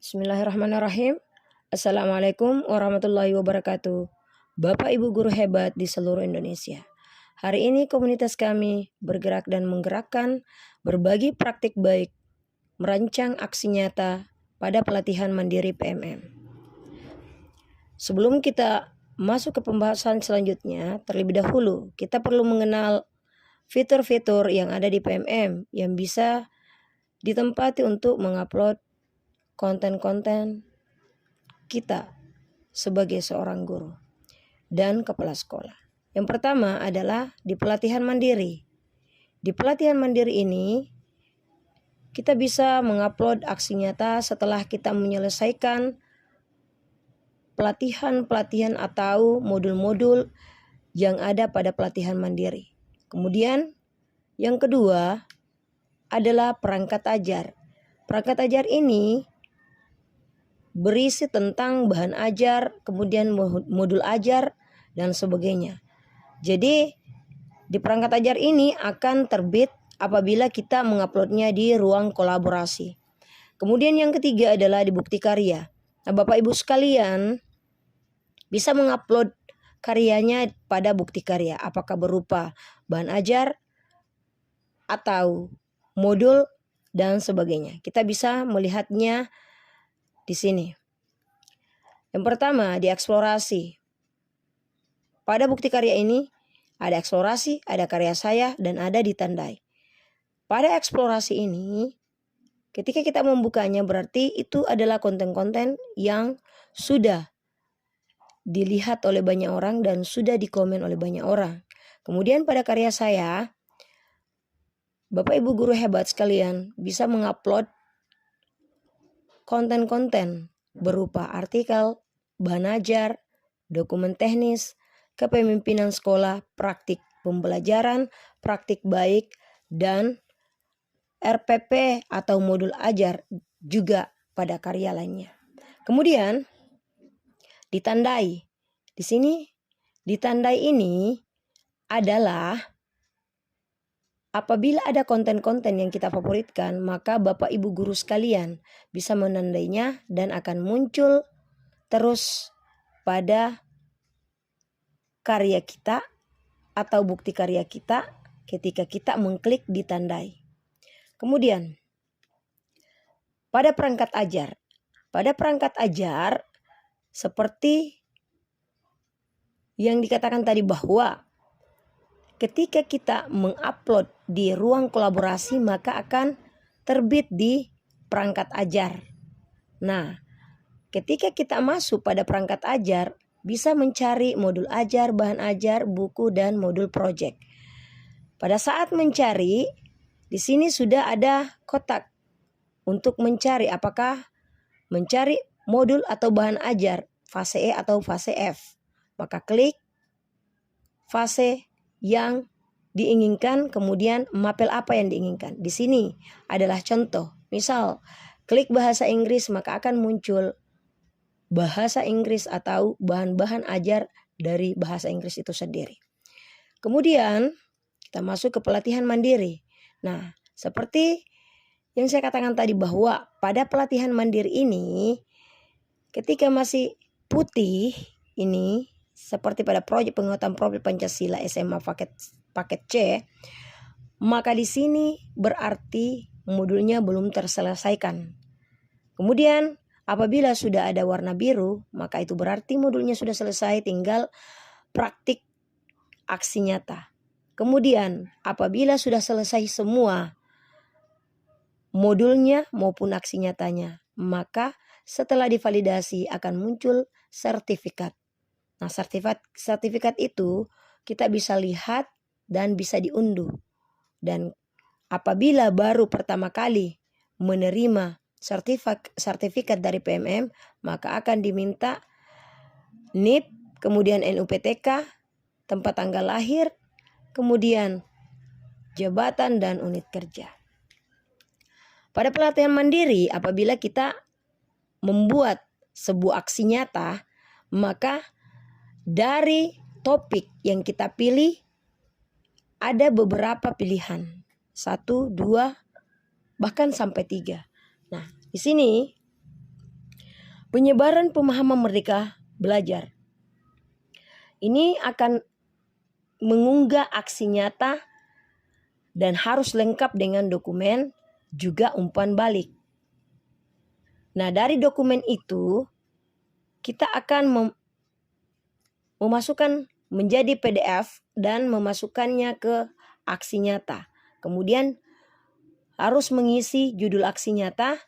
Bismillahirrahmanirrahim. Assalamualaikum warahmatullahi wabarakatuh. Bapak Ibu guru hebat di seluruh Indonesia. Hari ini komunitas kami bergerak dan menggerakkan berbagi praktik baik, merancang aksi nyata pada pelatihan mandiri PMM. Sebelum kita masuk ke pembahasan selanjutnya, terlebih dahulu kita perlu mengenal fitur-fitur yang ada di PMM yang bisa ditempati untuk mengupload konten-konten kita sebagai seorang guru dan kepala sekolah. Yang pertama adalah di pelatihan mandiri. Di pelatihan mandiri ini kita bisa mengupload aksi nyata setelah kita menyelesaikan pelatihan-pelatihan atau modul-modul yang ada pada pelatihan mandiri. Kemudian yang kedua adalah perangkat ajar. Perangkat ajar ini berisi tentang bahan ajar, kemudian modul ajar, dan sebagainya. Jadi, di perangkat ajar ini akan terbit apabila kita menguploadnya di ruang kolaborasi. Kemudian yang ketiga adalah di bukti karya. Nah, Bapak Ibu sekalian bisa mengupload karyanya pada bukti karya, apakah berupa bahan ajar atau modul dan sebagainya. Kita bisa melihatnya di sini. Yang pertama, di eksplorasi. Pada bukti karya ini ada eksplorasi, ada karya saya, dan ada ditandai. Pada eksplorasi ini, ketika kita membukanya berarti itu adalah konten-konten yang sudah dilihat oleh banyak orang dan sudah dikomen oleh banyak orang. Kemudian pada karya saya, Bapak Ibu guru hebat sekalian bisa mengupload konten-konten berupa artikel, bahan ajar, dokumen teknis, kepemimpinan sekolah, praktik pembelajaran, praktik baik, dan RPP atau modul ajar juga pada karya lainnya. Kemudian ditandai. Di sini ditandai ini adalah apabila ada konten-konten yang kita favoritkan, maka Bapak Ibu guru sekalian bisa menandainya dan akan muncul terus pada karya kita atau bukti karya kita ketika kita mengklik ditandai. Kemudian pada perangkat ajar. Pada perangkat ajar seperti yang dikatakan tadi bahwa ketika kita mengupload di ruang kolaborasi maka akan terbit di perangkat ajar. Nah, ketika kita masuk pada perangkat ajar bisa mencari modul ajar, bahan ajar, buku, dan modul project. Pada saat mencari, di sini sudah ada kotak untuk mencari apakah mencari modul atau bahan ajar fase E atau fase F. Maka klik fase yang diinginkan, kemudian mapel apa yang diinginkan. Di sini adalah contoh. Misal, klik bahasa Inggris maka akan muncul bahasa Inggris atau bahan-bahan ajar dari bahasa Inggris itu sendiri. Kemudian kita masuk ke pelatihan mandiri. Nah, seperti yang saya katakan tadi bahwa pada pelatihan mandiri ini ketika masih putih ini seperti pada proyek penguatan profil Pancasila SMA paket C, maka di sini berarti modulnya belum terselesaikan. Kemudian apabila sudah ada warna biru, maka itu berarti modulnya sudah selesai, tinggal praktik aksi nyata. Kemudian apabila sudah selesai semua modulnya maupun aksi nyatanya, maka setelah divalidasi akan muncul sertifikat. Nah, sertifikat itu kita bisa lihat dan bisa diunduh. Dan apabila baru pertama kali menerima sertifikat dari PMM, maka akan diminta NIP, kemudian NUPTK, tempat tanggal lahir, kemudian jabatan dan unit kerja. Pada pelatihan mandiri, apabila kita membuat sebuah aksi nyata, maka dari topik yang kita pilih ada beberapa pilihan. 1, 2, bahkan sampai 3. Nah, di sini Penyebaran pemahaman merdeka belajar. Ini akan mengunggah aksi nyata dan harus lengkap dengan dokumen juga umpan balik. Nah, dari dokumen itu kita akan memasukkan menjadi PDF dan memasukkannya ke aksi nyata. Kemudian harus mengisi judul aksi nyata,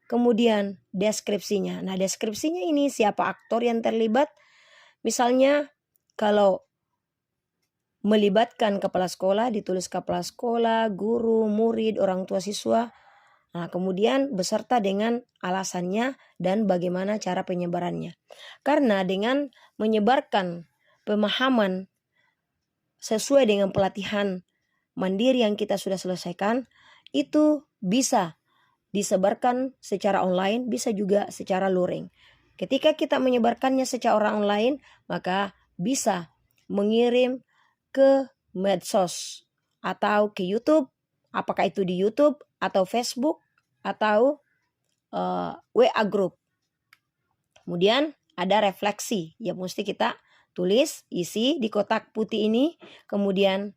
kemudian deskripsinya. Nah, deskripsinya ini siapa aktor yang terlibat. Misalnya kalau melibatkan kepala sekolah, ditulis kepala sekolah, guru, murid, orang tua siswa. Nah, kemudian beserta dengan alasannya dan bagaimana cara penyebarannya. Karena dengan menyebarkan pemahaman sesuai dengan pelatihan mandiri yang kita sudah selesaikan, itu bisa disebarkan secara online, bisa juga secara luring. Ketika kita menyebarkannya secara online, maka bisa mengirim ke medsos atau ke YouTube, apakah itu di YouTube atau Facebook atau WA group. Kemudian ada refleksi yang mesti kita tulis, isi di kotak putih ini, kemudian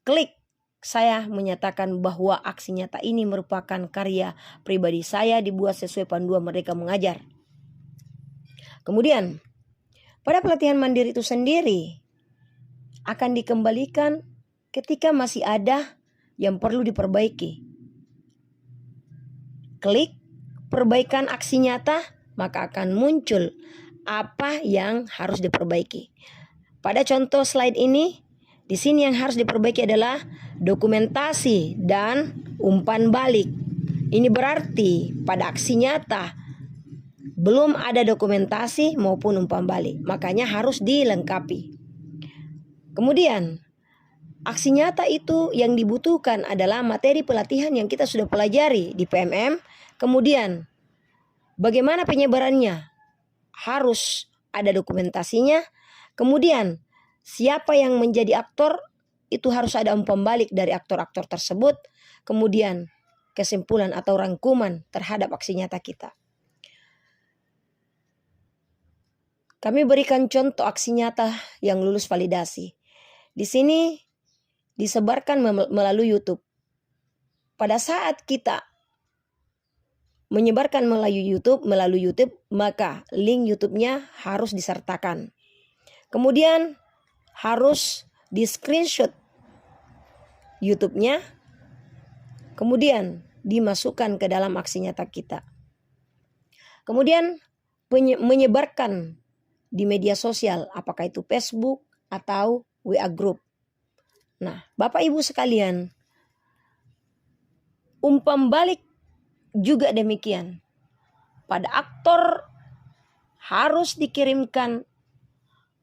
klik saya menyatakan bahwa aksi nyata ini merupakan karya pribadi saya dibuat sesuai panduan Merdeka Mengajar. Kemudian pada pelatihan mandiri itu sendiri akan dikembalikan ketika masih ada yang perlu diperbaiki. Klik perbaikan aksi nyata, maka akan muncul apa yang harus diperbaiki. Pada contoh slide ini, di sini yang harus diperbaiki adalah dokumentasi dan umpan balik. Ini berarti pada aksi nyata belum ada dokumentasi maupun umpan balik, makanya harus dilengkapi. Kemudian aksi nyata itu yang dibutuhkan adalah materi pelatihan yang kita sudah pelajari di PMM. Kemudian bagaimana penyebarannya? Harus ada dokumentasinya. Kemudian siapa yang menjadi aktor itu harus ada umpan balik dari aktor-aktor tersebut. Kemudian kesimpulan atau rangkuman terhadap aksi nyata kita. Kami berikan contoh aksi nyata yang lulus validasi. Di sini disebarkan melalui YouTube. Pada saat kita menyebarkan melalui YouTube, maka link YouTube-nya harus disertakan. Kemudian harus di screenshot YouTube-nya, kemudian dimasukkan ke dalam aksi nyata kita. Kemudian menyebarkan di media sosial, apakah itu Facebook atau WA group. Nah, Bapak Ibu sekalian, umpan balik juga demikian. Pada aktor harus dikirimkan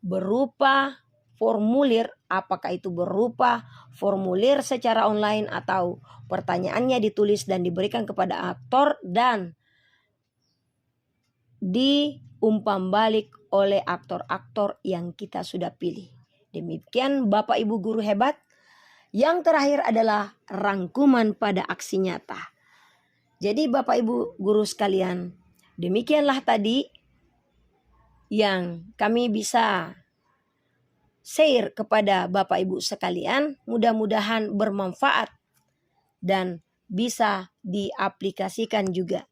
berupa formulir, apakah itu berupa formulir secara online atau pertanyaannya ditulis dan diberikan kepada aktor dan diumpan balik oleh aktor-aktor yang kita sudah pilih. Demikian Bapak Ibu guru hebat. Yang terakhir adalah rangkuman pada aksi nyata. Jadi Bapak Ibu guru sekalian, demikianlah tadi yang kami bisa share kepada Bapak Ibu sekalian. Mudah-mudahan bermanfaat dan bisa diaplikasikan juga.